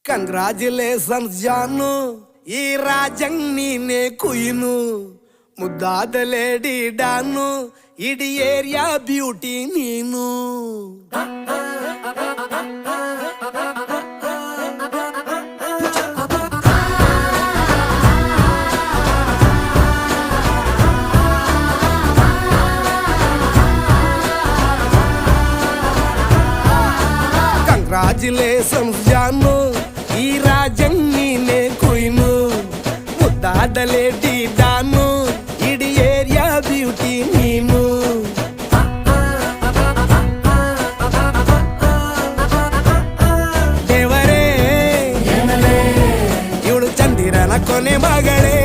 Congratulations ಜಾನು, ಈ ರಾಜಂಗ್ ನೀನೆ ಕುಯ್ನು, ಮುದ್ದಾದ ಲೇಡಿ ಡಾನು, ಇಡೀ ಏರಿಯಾ ಬ್ಯೂಟಿ ನೀನು. ಕಂಗ್ರಾಚುಲೇಷನ್ಸ್ ಜಾನು, ಈ ರಾಜಂಗ್ ನೀನೆ ಕುಯ್ನು, ಮುದ್ದಾದ ಲೇಡಿ ಡಾನು, ಇಡೀ ಏರಿಯಾ ಬ್ಯೂಟಿ ನೀನು. ದೇವರೇ ಇವಳು ಚಂದಿರನ ಕೊನೆ ಮಗಳೇ.